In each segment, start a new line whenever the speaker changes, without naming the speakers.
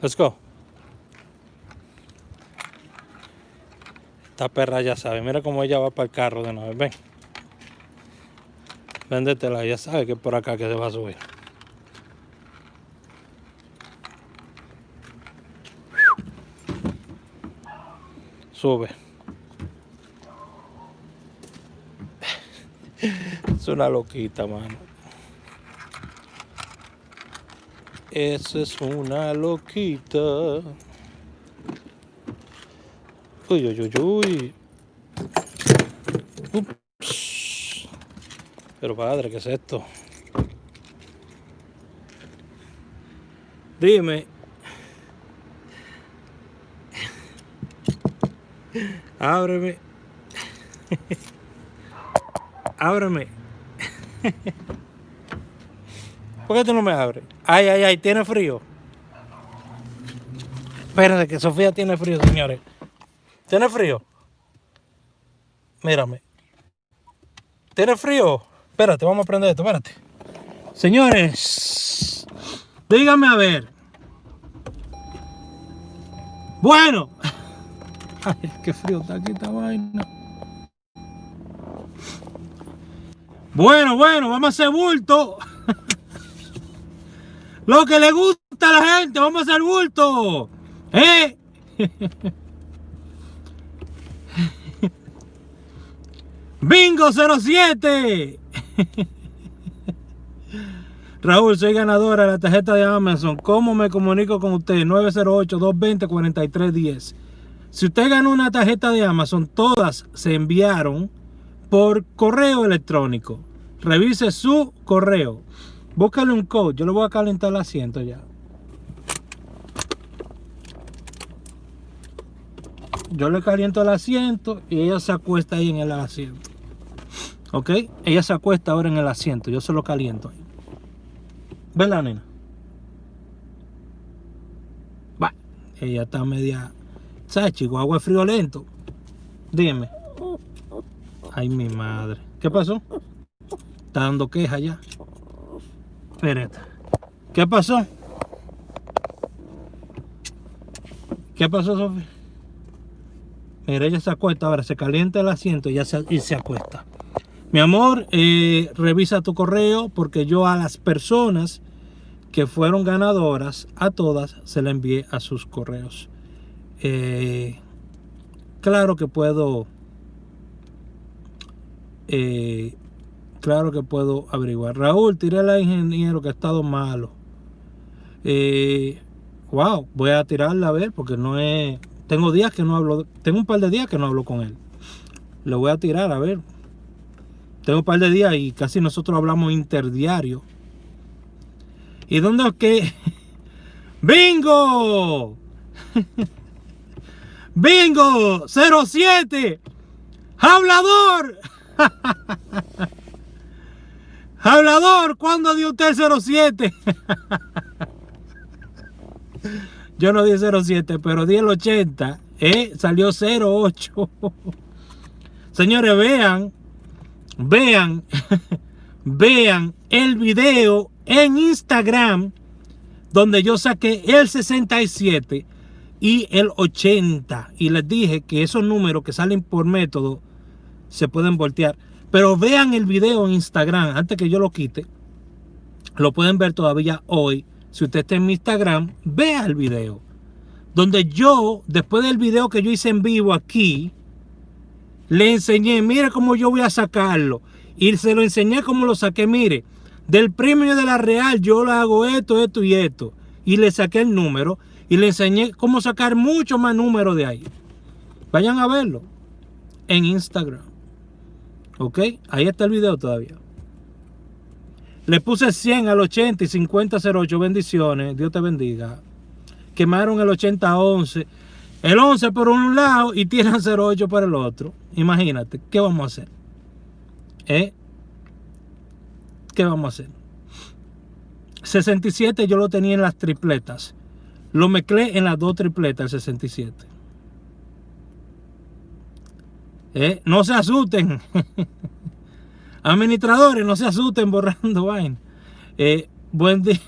Let's go. Esta perra ya sabe. Mira cómo ella va para el carro de una vez. Ven. Véndetela. Ya sabe que es por acá que se va a subir. Sube. Es una loquita, mano. Esa es una loquita. Uy, uy, uy, uy. Ups. Pero padre, ¿qué es esto? Dime. Ábreme. Ábreme. ¿Por qué tú no me abres? Ay, ay, ay, tiene frío. Espérate que Sofía tiene frío, señores. ¿Tiene frío? Mírame. ¿Tiene frío? Espérate, vamos a prender esto, espérate. Señores, díganme a ver. Bueno. Ay, qué frío está aquí esta vaina. Bueno, vamos a hacer bulto. Lo que le gusta a la gente, vamos a hacer bulto. Bingo 07. Raúl, soy ganadora de la tarjeta de Amazon. ¿Cómo me comunico con usted? 908-220-4310. Si usted ganó una tarjeta de Amazon, todas se enviaron por correo electrónico. Revise su correo. Búscale un code. Yo le voy a calentar el asiento ya. Yo le caliento el asiento y ella se acuesta ahí en el asiento. ¿Ok? Ella se acuesta ahora en el asiento. Yo se lo caliento ahí. ¿Verdad, nena? Va. Ella está media... ¿Sabes, Chihuahua es friolento? Dime. Ay, mi madre. ¿Qué pasó? Está dando queja ya. Espérate. ¿Qué pasó? ¿Qué pasó, Sofía? Mira, ella se acuesta ahora, se calienta el asiento y se acuesta. Mi amor, revisa tu correo porque yo a las personas que fueron ganadoras, a todas se la envié a sus correos. Claro que puedo averiguar. Raúl, tiré al ingeniero que ha estado malo. Wow, voy a tirarla a ver porque no es... Tengo días que no hablo, tengo un par de días que no hablo con él. Le voy a tirar a ver. Tengo un par de días y casi nosotros hablamos interdiario. ¿Y dónde es que? ¡Bingo! ¡Bingo! ¡07! ¡Hablador! ¡Hablador! ¿Cuándo dio usted 07? Yo no di 07, pero di el 80. Salió 08. Señores, vean el video en Instagram donde yo saqué el 67 y el 80. Y les dije que esos números que salen por método se pueden voltear. Pero vean el video en Instagram antes que yo lo quite. Lo pueden ver todavía hoy. Si usted está en mi Instagram, vea el video. Donde yo, después del video que yo hice en vivo aquí, le enseñé, mire cómo yo voy a sacarlo. Y se lo enseñé cómo lo saqué, mire. Del premio de la Real yo le hago esto, esto y esto. Y le saqué el número. Y le enseñé cómo sacar mucho más números de ahí. Vayan a verlo. En Instagram. ¿Ok? Ahí está el video todavía. Le puse 100 al 80 y 50 al 08. Bendiciones. Dios te bendiga. Quemaron el 80 a 11. El 11 por un lado y tiran 08 por el otro. Imagínate. ¿Qué vamos a hacer? ¿Qué vamos a hacer? 67 yo lo tenía en las tripletas. Lo mezclé en las dos tripletas, el 67. No se asusten. Administradores, no se asusten borrando vaina. Buen día.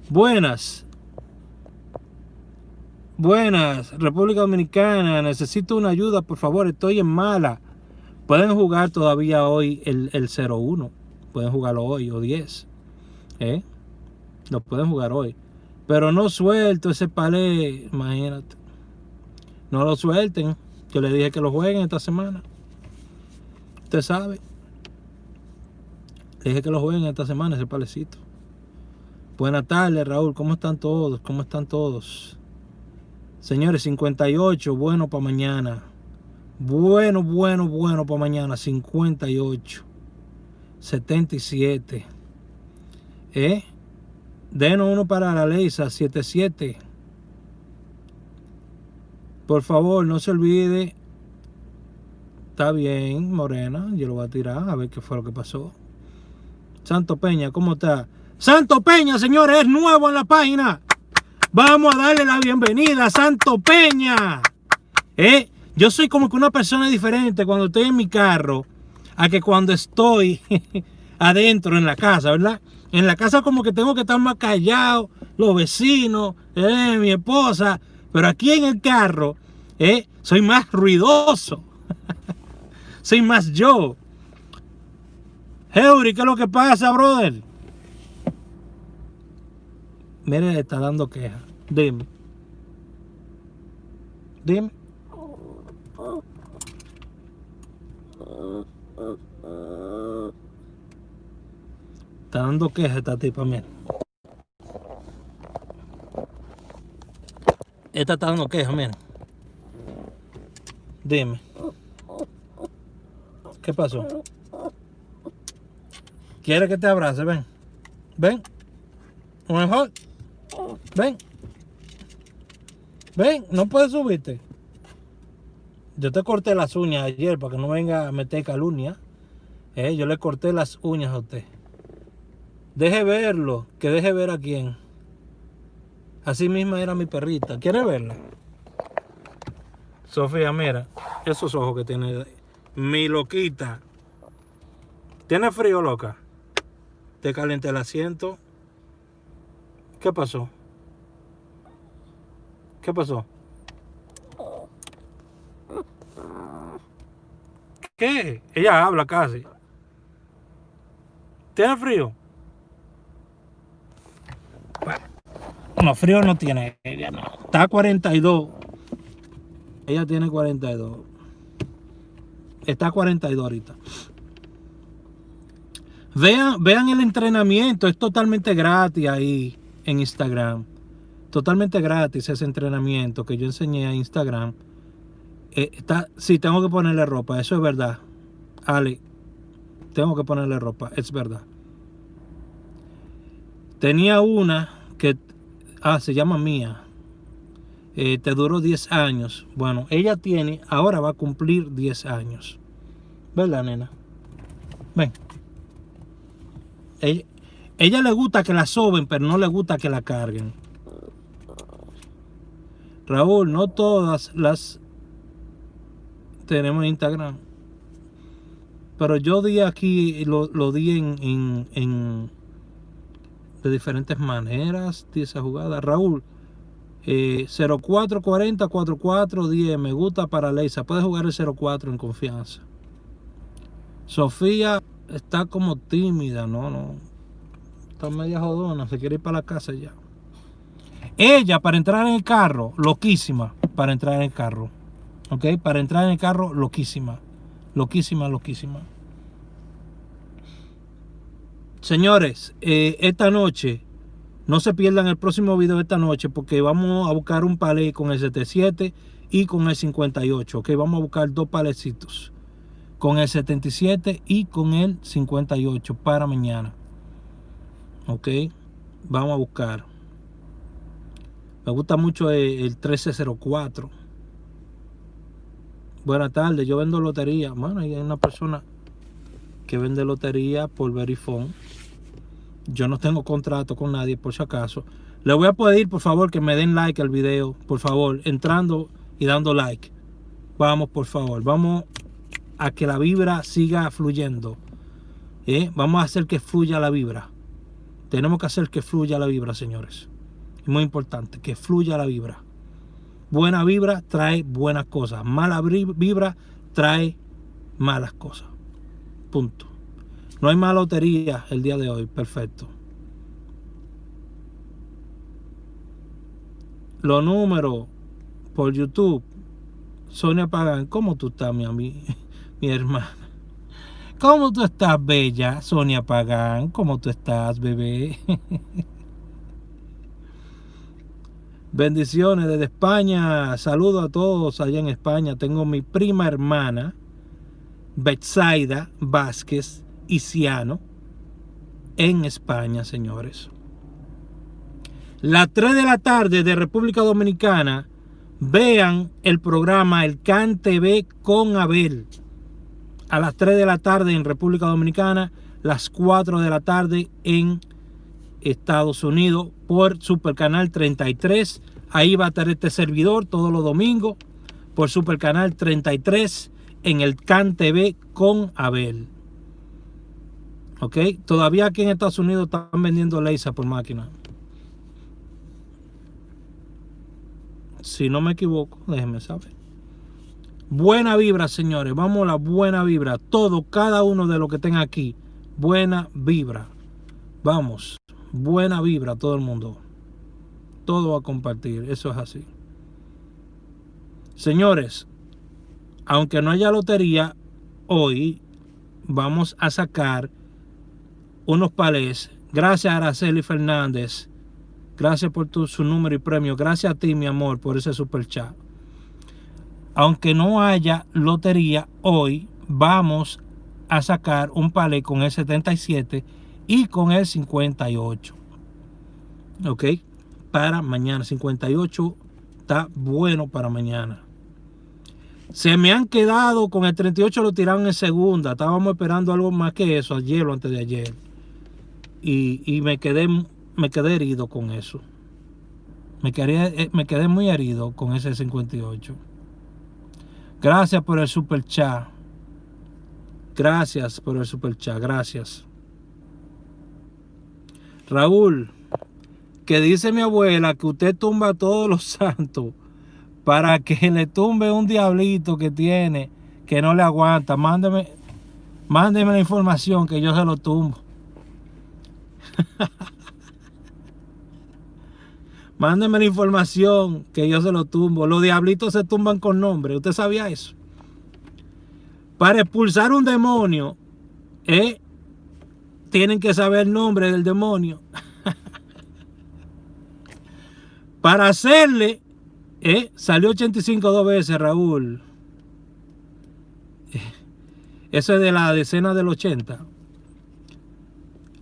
Buenas. Buenas, República Dominicana, necesito una ayuda, por favor, estoy en mala. Pueden jugar todavía hoy el 0-1, pueden jugarlo hoy o 10, lo pueden jugar hoy. Pero no suelto ese palé, imagínate. No lo suelten. Yo le dije que lo jueguen esta semana. Usted sabe. Le dije que lo jueguen esta semana ese palecito. Buenas tardes, Raúl. ¿Cómo están todos? ¿Cómo están todos? Señores, 58, bueno para mañana. Bueno para mañana. 58. 77. Denos uno para la Leisa, 77. Por favor, no se olvide. Está bien, Morena. Yo lo voy a tirar a ver qué fue lo que pasó. Santo Peña, ¿cómo está? Santo Peña, señores, es nuevo en la página. Vamos a darle la bienvenida a Santo Peña. Yo soy como que una persona diferente cuando estoy en mi carro a que cuando estoy adentro en la casa, ¿verdad? En la casa como que tengo que estar más callado, los vecinos, mi esposa. Pero aquí en el carro, soy más ruidoso. Soy más yo. Heuri, ¿qué es lo que pasa, brother? Mire, le está dando queja. Dime. Dime. Está dando queja esta tipa, mira. Esta está dando queja, mira. Dime. ¿Qué pasó? ¿Quiere que te abrace? Ven. Ven. Mejor. Ven. Ven, no puedes subirte. Yo te corté las uñas ayer para que no venga a meter calumnia. Yo le corté las uñas a usted. Deje verlo, que deje ver a quién. Así misma era mi perrita. ¿Quiere verla? Sofía, mira, esos ojos que tiene mi loquita. ¿Tiene frío, loca? Te calenté el asiento. ¿Qué pasó? ¿Qué pasó? ¿Qué? Ella habla casi. ¿Tiene frío? No, frío no tiene ella, no. Está a 42. Ella tiene 42. Está a 42 ahorita. Vean el entrenamiento. Es totalmente gratis ahí en Instagram. Totalmente gratis ese entrenamiento que yo enseñé a Instagram. Sí, tengo que ponerle ropa. Eso es verdad. Ale, tengo que ponerle ropa. Es verdad. Tenía una que... se llama Mía. Te duró 10 años. Bueno, ella tiene... Ahora va a cumplir 10 años. ¿Verdad, nena? Ven. Ella le gusta que la soben, pero no le gusta que la carguen. Raúl, no todas las tenemos Instagram. Pero yo di aquí, lo di en de diferentes maneras, di esa jugada. Raúl, 0440 4410, me gusta para Leisa. Puedes jugar el 04 en confianza. Sofía está como tímida, no. Está media jodona, se quiere ir para la casa ya. Ella, para entrar en el carro, loquísima, para entrar en el carro. ¿Ok? Para entrar en el carro, loquísima. Loquísima. Señores, esta noche, no se pierdan el próximo video de esta noche porque vamos a buscar un palé con el 77 y con el 58. ¿Ok? Vamos a buscar dos palecitos. Con el 77 y con el 58 para mañana. ¿Ok? Vamos a buscar. Me gusta mucho el 1304. Buenas tardes, yo vendo lotería. Bueno, hay una persona que vende lotería por Verifone. Yo no tengo contrato con nadie, por si acaso. Le voy a pedir, por favor, que me den like al video. Por favor, entrando y dando like. Vamos, por favor. Vamos a que la vibra siga fluyendo. Vamos a hacer que fluya la vibra. Tenemos que hacer que fluya la vibra, señores. Es muy importante, que fluya la vibra. Buena vibra trae buenas cosas. Mala vibra trae malas cosas. Punto. No hay más lotería el día de hoy. Perfecto. Los números por YouTube. Sonia Pagán, ¿cómo tú estás, mi hermana? ¿Cómo tú estás, bella? Sonia Pagán, ¿cómo tú estás, bebé? Bendiciones desde España. Saludo a todos allá en España. Tengo mi prima hermana, Betsaida Vázquez Iciano, en España, señores. Las 3 de la tarde de República Dominicana, vean el programa El Can TV con Abel. A las 3 de la tarde en República Dominicana, las 4 de la tarde en Estados Unidos por Supercanal 33. Ahí va a estar este servidor todos los domingos por Supercanal 33 en el Can TV con Abel. Ok, todavía aquí en Estados Unidos están vendiendo laser por máquina. Si no me equivoco, déjenme saber. Buena vibra, señores. Vamos a la buena vibra. Todo, cada uno de los que estén aquí. Buena vibra. Vamos. Buena vibra todo el mundo. Todo a compartir. Eso es así. Señores, aunque no haya lotería, hoy vamos a sacar unos palés. Gracias a Araceli Fernández. Gracias por su número y premio. Gracias a ti, mi amor, por ese super chat. Aunque no haya lotería, hoy vamos a sacar un palé con el 77 y con el 58. Ok, para mañana. 58 está bueno para mañana. Se me han quedado con el 38, lo tiraron en segunda. Estábamos esperando algo más que eso ayer o antes de ayer. Y me quedé herido con eso. Me quedé muy herido con ese 58. Gracias por el super chat. Gracias por el super chat. Gracias. Raúl, que dice mi abuela que usted tumba a todos los santos para que le tumbe un diablito que tiene que no le aguanta. Mándeme la información que yo se lo tumbo. Mándeme la información que yo se lo tumbo. Los diablitos se tumban con nombre. ¿Usted sabía eso? Para expulsar un demonio, tienen que saber el nombre del demonio. Para hacerle, salió 85 dos veces, Raúl. Eso es de la decena del 80.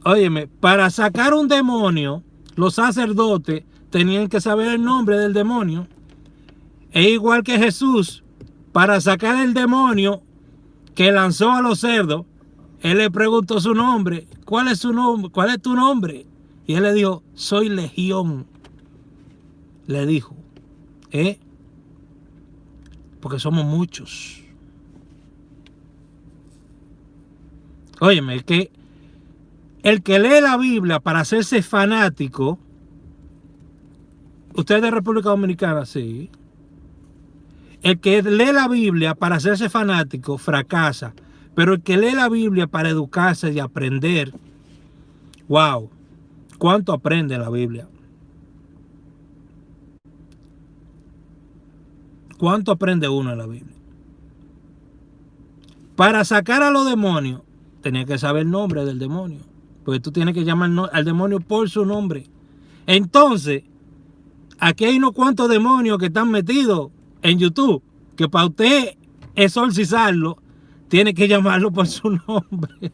Óyeme, para sacar un demonio, los sacerdotes tenían que saber el nombre del demonio. Es igual que Jesús, para sacar el demonio que lanzó a los cerdos, él le preguntó su nombre. ¿Cuál es su nombre? ¿Cuál es tu nombre? Y él le dijo, soy Legión. Le dijo, porque somos muchos. Óyeme, el que lee la Biblia para hacerse fanático, usted es de República Dominicana, sí. El que lee la Biblia para hacerse fanático fracasa. Pero el que lee la Biblia para educarse y aprender, wow, ¿cuánto aprende la Biblia? ¿Cuánto aprende uno en la Biblia? Para sacar a los demonios, tenía que saber el nombre del demonio. Porque tú tienes que llamar al demonio por su nombre. Entonces, aquí hay unos cuantos demonios que están metidos en YouTube, que para usted exorcizarlo, tiene que llamarlo por su nombre.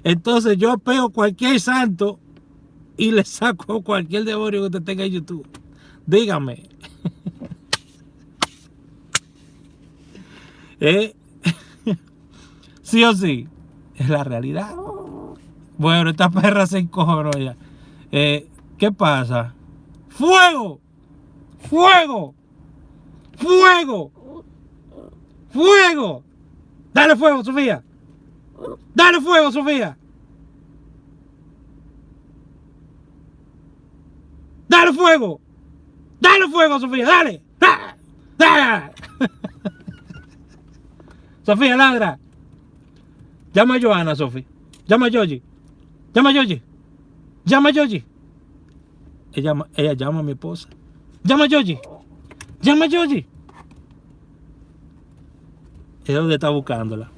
Entonces yo pego cualquier santo y le saco cualquier demonio que usted tenga en YouTube. Dígame. Sí o sí, es la realidad. Bueno, esta perra se encojonó ya. ¿Qué pasa? ¡Fuego! ¡Fuego! ¡Fuego! ¡Fuego! ¡Dale fuego, Sofía! ¡Dale fuego, Sofía! ¡Dale fuego! ¡Dale fuego, Sofía! ¡Dale! ¡Ah! ¡Ah! Sofía, ladra. Llama a Joana, Sofía. Llama a Yogi. Llama a Yogi. Llama a Yogi. Ella llama a mi esposa. Llama a Yogi. Llama a Yogi. Ella donde está buscándola.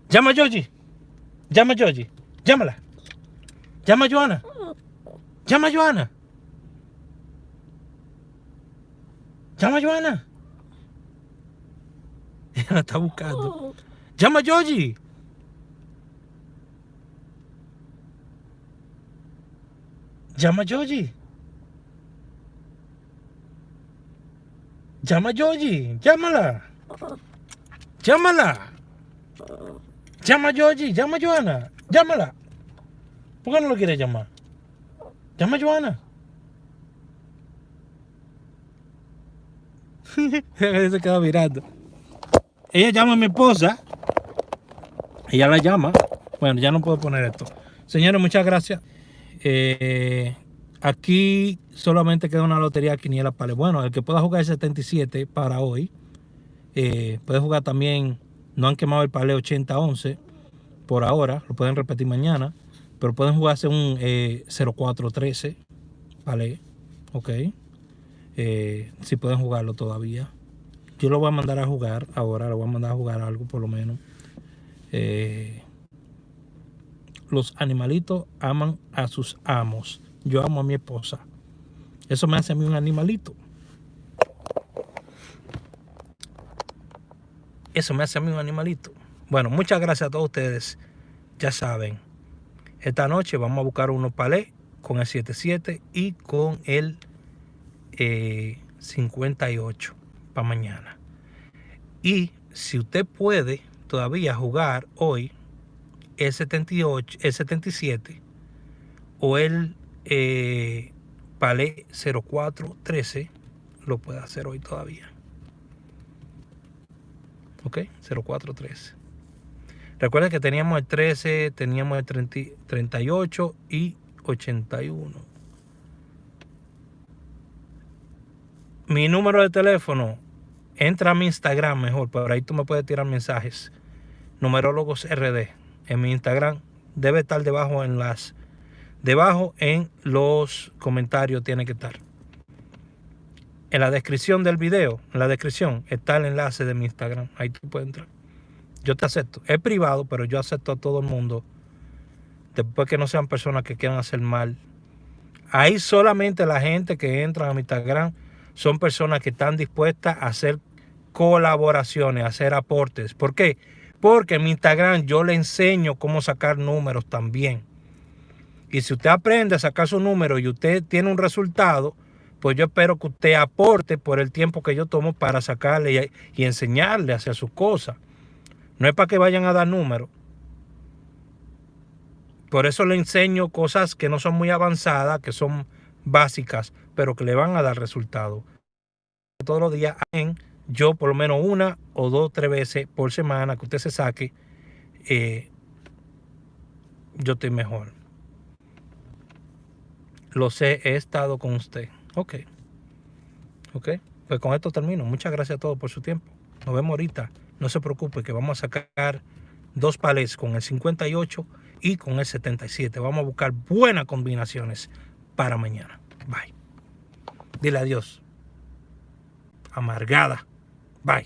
Llama a Yogi. Llama a Yogi. Llámala. Llama a Joana. Llama a Joana. Llama a Joana. Ella la está buscando. Llama a Yogi. Llama a Yogi. Llama a Yogi. Llámala. Llámala. Llama a Yogi. Llama a Joana. Llámala. ¿Por qué no lo quieres llamar? Llama a Joana. Ella se queda mirando. Ella llama a mi esposa. Ella la llama. Bueno, ya no puedo poner esto. Señores, muchas gracias. Aquí solamente queda una lotería quiniela para. Bueno, el que pueda jugar el 77 para hoy. Puede jugar también. No han quemado el palé 80-11 por ahora. Lo pueden repetir mañana. Pero pueden jugarse un 04-13 palé. Ok. Si pueden jugarlo todavía. Yo lo voy a mandar a jugar ahora. Lo voy a mandar a jugar algo por lo menos. Los animalitos aman a sus amos. Yo amo a mi esposa. Eso me hace a mí un animalito. Eso me hace a mí un animalito. Bueno, muchas gracias a todos ustedes. Ya saben, esta noche vamos a buscar unos palés con el 77 y con el 58 para mañana. Y si usted puede todavía jugar hoy el 78, el 77 o el palé 04-13, lo puede hacer hoy todavía. Ok, 04-13. Recuerden que teníamos el 13, teníamos el 38 y 81. Mi número de teléfono, entra a mi Instagram mejor, por ahí tú me puedes tirar mensajes. Numerólogos RD. En mi Instagram debe estar debajo en los comentarios tiene que estar. En la descripción del video, en la descripción está el enlace de mi Instagram. Ahí tú puedes entrar. Yo te acepto. Es privado, pero yo acepto a todo el mundo. Después que no sean personas que quieran hacer mal. Ahí solamente la gente que entra a mi Instagram son personas que están dispuestas a hacer colaboraciones, a hacer aportes. ¿Por qué? Porque en mi Instagram yo le enseño cómo sacar números también. Y si usted aprende a sacar su número y usted tiene un resultado, pues yo espero que usted aporte por el tiempo que yo tomo para sacarle y enseñarle a hacer sus cosas. No es para que vayan a dar números. Por eso le enseño cosas que no son muy avanzadas, que son básicas, pero que le van a dar resultados. Todos los días, yo por lo menos 1 o 2 o 3 veces por semana que usted se saque, yo estoy mejor. Lo sé, he estado con usted. Ok. Pues con esto termino. Muchas gracias a todos por su tiempo. Nos vemos ahorita. No se preocupe que vamos a sacar 2 palés con el 58 y con el 77. Vamos a buscar buenas combinaciones para mañana. Bye. Dile adiós. Amargada. Bye.